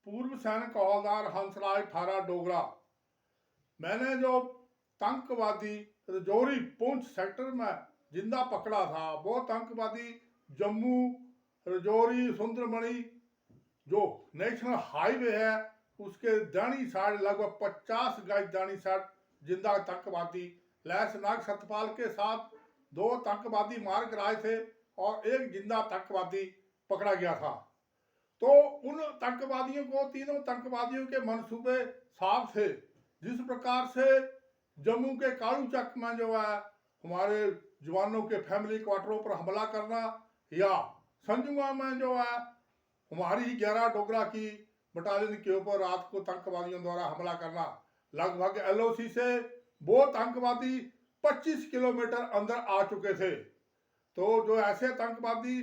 पूर्व सैनिक हवलदार हंसराज ठारा डोगरा। मैंने जो आतंकवादी रजौरी पुंछ सेक्टर में जिंदा पकड़ा था, वो आतंकवादी जम्मू रजौरी सुंदरमणि जो नेशनल हाईवे है उसके दानी साइड लगभग 50 गज दानी साइड जिंदा आतंकवादी लैस नाग सतपाल के साथ 2 आतंकवादी मार गिराए थे और एक जिंदा आतंकवादी पकड़ा गया था। तो उन आतंकवादियों को, तीनों आतंकवादियों के मंसूबे साफ थे। जिस प्रकार से जम्मू के कालू चक में जो है हमारे जवानों के फैमिली क्वार्टरों पर हमला करना, या संजुआ में जो है हमारी 11 डोगरा की बटालियन के ऊपर रात को आतंकवादियों द्वारा हमला करना, लगभग एलओसी से वो आतंकवादी 25 किलोमीटर अंदर आ चुके थे। तो जो ऐसे आतंकवादी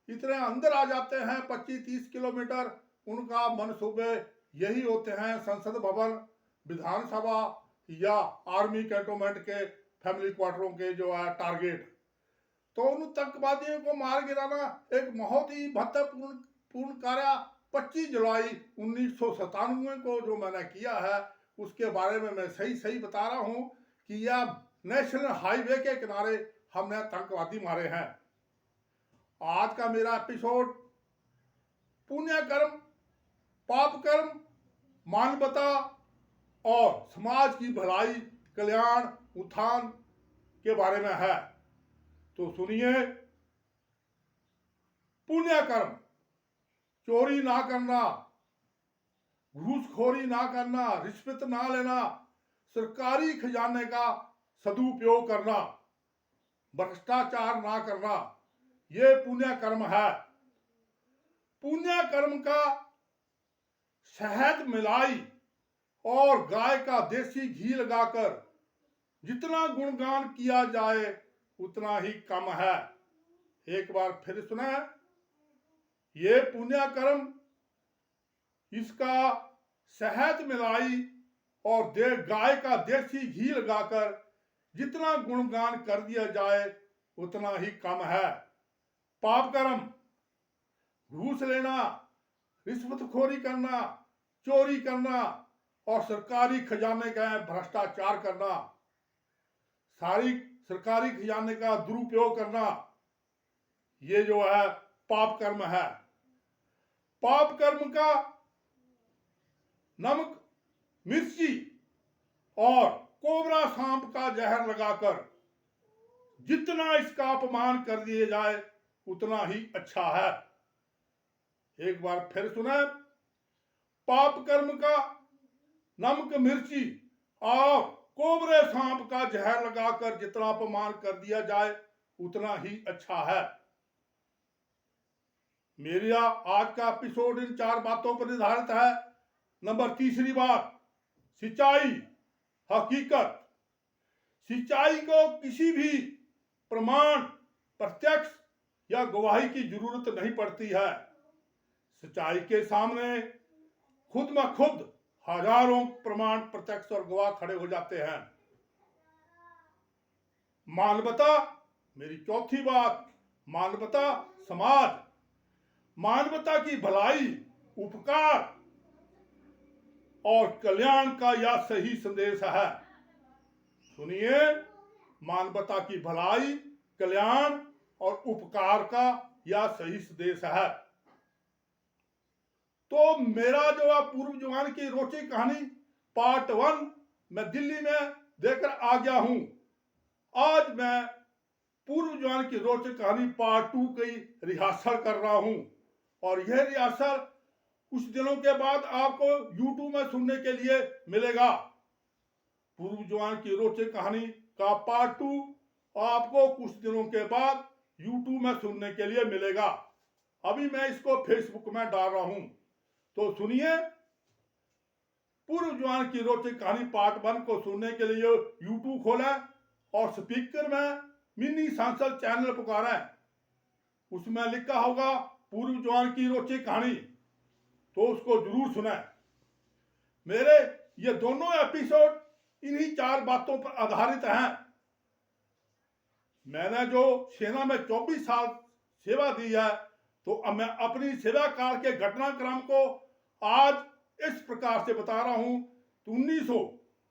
इतने अंदर आ जाते हैं 25-30 किलोमीटर, उनका मनसूबे यही होते हैं संसद भवन, विधानसभा या आर्मी कैंटोनमेंट के फैमिली क्वार्टरों के जो है टारगेट। तो उन आतंकवादियों को मार गिराना एक बहुत ही महत्वपूर्ण कार्य 25 जुलाई 1997 को जो मैंने किया है, उसके बारे में मैं सही बता रहा हूं कि यह नेशनल हाईवे के किनारे हमने आतंकवादी मारे हैं। आज का मेरा एपिसोड पुण्य कर्म, पाप कर्म, मानवता और समाज की भलाई, कल्याण, उत्थान के बारे में है। तो सुनिए। पुण्य कर्म, चोरी ना करना, घूसखोरी ना करना, रिश्वत ना लेना, सरकारी खजाने का सदुपयोग करना, भ्रष्टाचार ना करना, ये पुण्य कर्म है। पुण्य कर्म का शहद मिलाई और गाय का देसी घी लगाकर जितना गुणगान किया जाए उतना ही कम है। एक बार फिर सुने, ये पुण्य कर्म, इसका शहद मिलाई और गाय का देसी घी लगाकर जितना गुणगान कर दिया जाए उतना ही कम है। पाप कर्म, घूस लेना, रिश्वतखोरी करना, चोरी करना और सरकारी खजाने का भ्रष्टाचार करना, सारी सरकारी खजाने का दुरुपयोग करना, ये जो है पाप कर्म है। पाप कर्म का नमक, मिर्ची और कोबरा सांप का जहर लगाकर जितना इसका अपमान कर दिया जाए उतना ही अच्छा है। एक बार फिर सुने, पाप कर्म का नमक, मिर्ची और कोबरे सांप का जहर लगाकर जितना अपमान कर दिया जाए उतना ही अच्छा है। मेरा आज का एपिसोड इन 4 बातों पर निर्धारित है। नंबर 3 बात, सच्चाई, हकीकत। सच्चाई को किसी भी प्रमाण, प्रत्यक्ष या गवाही की जरूरत नहीं पड़ती है। सच्चाई के सामने खुद ब खुद हजारों प्रमाण, प्रत्यक्ष और गवाह खड़े हो जाते हैं। मानवता, मेरी चौथी बात, मानवता, समाज, मानवता की भलाई, उपकार और कल्याण का यह सही संदेश है। सुनिए, मानवता की भलाई, कल्याण और उपकार का यह सही संदेश है। तो मेरा जो है पूर्व जवान की रोचक कहानी पार्ट 1 मैं दिल्ली में देकर आ गया हूं। आज मैं पूर्व जवान की रोचक कहानी पार्ट 2 की रिहर्सल कर रहा हूं और यह रिहर्सल कुछ दिनों के बाद आपको YouTube में सुनने के लिए मिलेगा। पूर्व जवान की रोचक कहानी का पार्ट 2 आपको कुछ दिनों के बाद YouTube में सुनने के लिए मिलेगा। अभी मैं इसको फेसबुक में डाल रहा हूं। तो सुनिए, पूर्व जवान की रोचक कहानी पार्ट 1 को सुनने के लिए YouTube खोलें और स्पीकर में मिनी सांसद चैनल पुकारें। उसमें लिखा होगा पूर्व जवान की रोचक कहानी, तो उसको जरूर सुने। मेरे ये दोनों एपिसोड इन्हीं 4 बातों पर आधारित हैं। मैंने जो सेना में 24 साल सेवा दी है, तो अब मैं अपनी सेवा काल के घटनाक्रम को आज प्रकार से बता रहा हूं, तो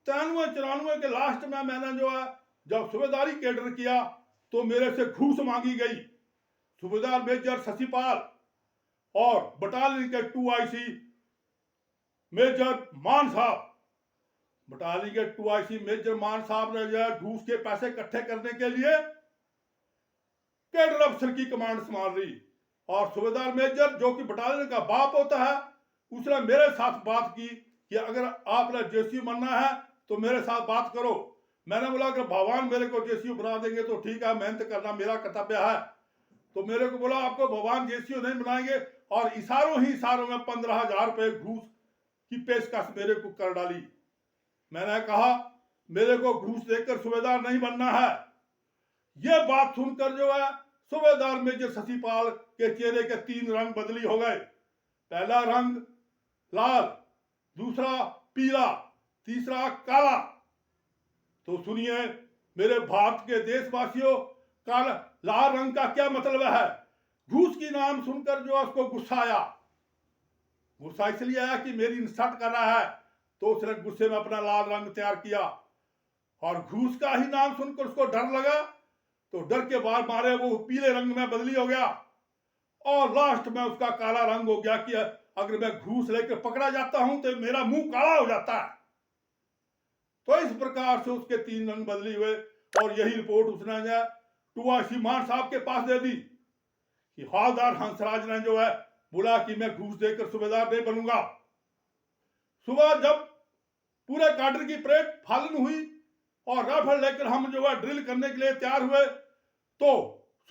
1993-94 के लास्ट में मैंने जो है जब सूबेदारी कैडर किया तो मेरे से घूस मांगी गई। सूबेदार मेजर शशिपाल और बटालियन के 2IC मेजर मान साहब, बटालियन के 2IC मेजर मान साहब ने जो है घूस के पैसे इकट्ठे करने के लिए कैडर अफसर की कमांड संभाल रही, और सूबेदार मेजर जो कि बटालियन का बाप होता है उसने मेरे साथ बात की कि अगर आपने जेसीयू बनना है तो मेरे साथ बात करो। मैंने बोला अगर भगवान मेरे को जेसीयू बना देंगे तो ठीक है, मेहनत करना मेरा कर्तव्य है। तो मेरे को बोला आपको भगवान जेसीयू नहीं बनाएंगे, और इशारों ही इशारों में 15,000 रुपए घूस की पेशकश मेरे को कर डाली। मैंने कहा मेरे को घूस देकर सूबेदार नहीं बनना है। यह बात सुनकर जो है सूबेदार मेजर शशिपाल के चेहरे के 3 रंग बदली हो गए। पहला रंग लाल, दूसरा पीला, तीसरा काला। तो सुनिए मेरे भारत के देशवासियों, काला लाल रंग का क्या मतलब है? घूस की नाम सुनकर जो उसको गुस्सा आया। गुस्सा इसलिए आया कि मेरी इंसल्ट कर रहा है, तो उसने गुस्से में अपना लाल रंग तैयार किया। और घूस का ही नाम सुनकर उसको डर लगा, तो डर के बाद मारे वो पीले रंग में बदली हो गया, और लास्ट में उसका काला रंग हो गया कि अगर मैं घूस लेकर पकड़ा जाता हूं तो मेरा मुंह काला हो जाता है। तो इस प्रकार से उसके 3 रंग बदली हुए, और यही रिपोर्ट उसने 2IC मान साहब के पास दे दी कि हवलदार हंसराज ने जो है बोला कि मैं घूस देकर सूबेदार नहीं बनूंगा। सुबह जब पूरे काडर की परेड फालन हुई और राइफल लेकर हम जो है ड्रिल करने के लिए तैयार हुए, तो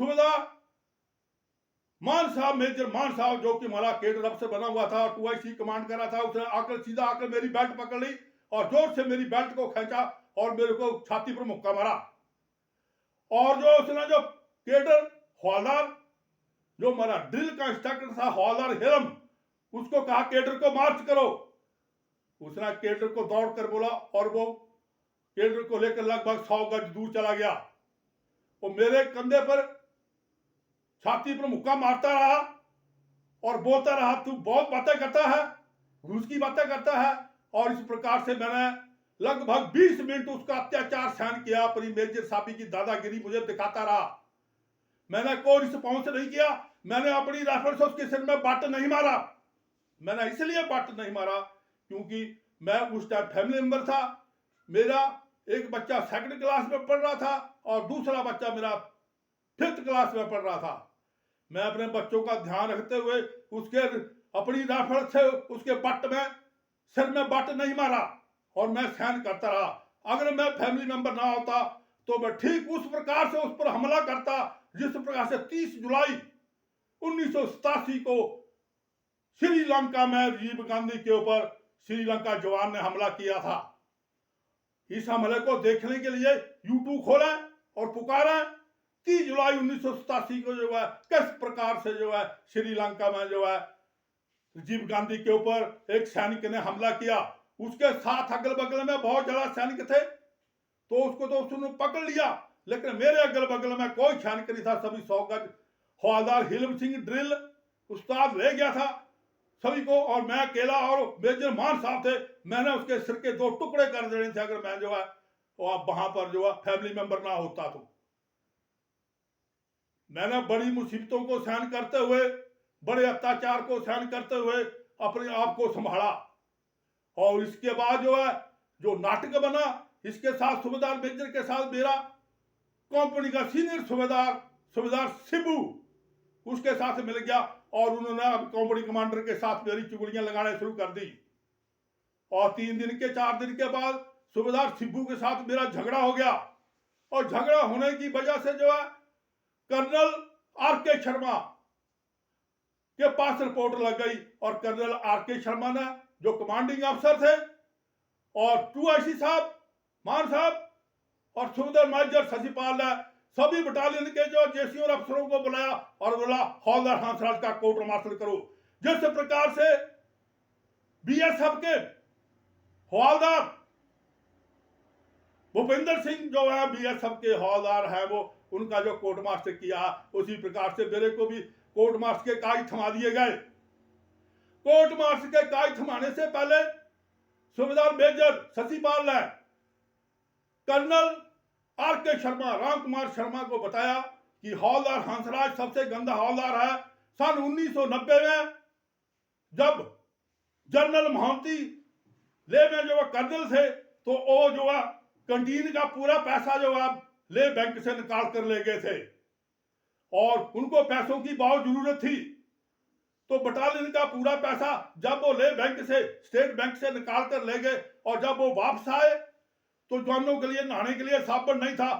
सूबेदार मान साहब, मेजर मान साहब जो कि हमारा कैडर अफसर बना हुआ था और 2IC कमांड कर रहा था, उसने आकर सीधा आकर मेरी बेल्ट पकड़ ली और जोर से मेरी बेल्ट को खींचा और मेरे को छाती पर मुक्का मारा। और जो उसने जो कैडर हवलदार जो हमारा ड्रिल का इंस्ट्रक्टर था हवलदार हेरम, उसको कहा कैडर को मार्च करो। उसने कैडर को दौड़ कर बोला और वो कैडर को लेकर लगभग 100 गज दूर चला गया। वो मेरे कंधे पर छाती पर मुक्का मारता रहा और बोलता रहा तू बहुत बातें करता है, घूस की बातें करता है। और इस प्रकार से मैंने लगभग 20 मिनट उसका अत्याचार सहन किया। अपनी मेजर साहबी की दादागिरी मुझे दिखाता रहा। मैंने कोई रिस्पॉन्स नहीं किया। मैंने अपनी राइफल से उसके सिर में बट नहीं मारा। मैंने इसलिए बट नहीं मारा क्योंकि मैं उस टाइम फैमिली मेंबर था। मेरा एक बच्चा 2nd क्लास में पढ़ रहा था और दूसरा बच्चा मेरा 5th क्लास में पढ़ रहा था। मैं अपने बच्चों का ध्यान रखते हुए उसके अपनी राइफल से उसके बट में सिर में बट नहीं मारा और मैं सहन करता रहा। अगर मैं फैमिली मेंबर ना होता तो मैं ठीक उस प्रकार से उस पर हमला करता जिस प्रकार से 30 जुलाई 1987 को श्रीलंका में राजीव गांधी के ऊपर श्रीलंका जवान ने हमला किया था। इस हमले को देखने के लिए यूट्यूब खोला और पुकारा 30 जुलाई 1987 को जो है किस प्रकार से जो है श्रीलंका में जो है राजीव गांधी के ऊपर एक सैनिक ने हमला किया। उसके साथ अगल बगल में बहुत ज्यादा सैनिक थे, तो उसको तो उसने पकड़ लिया, लेकिन मेरे अगल बगल में कोई सैनिक नहीं था। सभी 100 गज हवलदार हिलम सिंह ड्रिल उस्ताद ले गया था सभी को, और मैं अकेला और मेजर मान साहब थे। मैंने उसके सिर के 2 टुकड़े कर देने थे अगर मैं जो है वहां पर जो है फैमिली मेंबर ना होता तो। मैंने बड़ी मुसीबतों को सहन करते हुए, बड़े अत्याचार को सहन करते हुए अपने आप को संभाला। और इसके बाद जो है जो नाटक बना, इसके साथ सूबेदार मेजर के साथ मेरा कंपनी का सीनियर सूबेदार शिबू उसके साथ मिल गया, और उन्होंने अब कंपनी कमांडर के साथ मेरी चुगलियां लगाना शुरू कर दी। और 3 दिन के 4 दिन के बाद सूबेदार शिबू के साथ मेरा झगड़ा हो गया, और झगड़ा होने की वजह से जो है कर्नल RK शर्मा के पास रिपोर्ट लग गई, और कर्नल RK शर्मा ने जो कमांडिंग अफसर थे और 2IC साहब, मान साहब और सूबेदार मेजर शशिपाल ने सभी बटालियन के जो जेसीओ अफसरों को बुलाया और बोला हवलदार हंसराज का कोर्ट मार्शल करो। जिस प्रकार से BSF के हवलदार भूपेंद्र सिंह जो है BSF के हवलदार है, वो उनका जो कोर्ट मार्शल किया, उसी प्रकार से मेरे को भी कोर्ट मार्शल के कागज थमा दिए गए। कोर्ट मार्शल के कागज थमाने से पहले सूबेदार मेजर शशिपाल ने कर्नल आर के शर्मा, राम कुमार शर्मा को बताया कि हौलदार हंसराज सबसे गंदा हौलदार है। सन 1990 में जब जनरल मोहंती ले में जो है कर्नल थे, तो वो जो है कैंटीन का पूरा पैसा जो है ले बैंक से निकाल कर ले गए थे और उनको पैसों की बहुत जरूरत थी। तो बटालियन का पूरा पैसा जब वो ले बैंक से, स्टेट बैंक से निकाल कर ले गए और जब वो वापस आए तो जवानों के लिए नहाने के लिए साबुन नहीं था,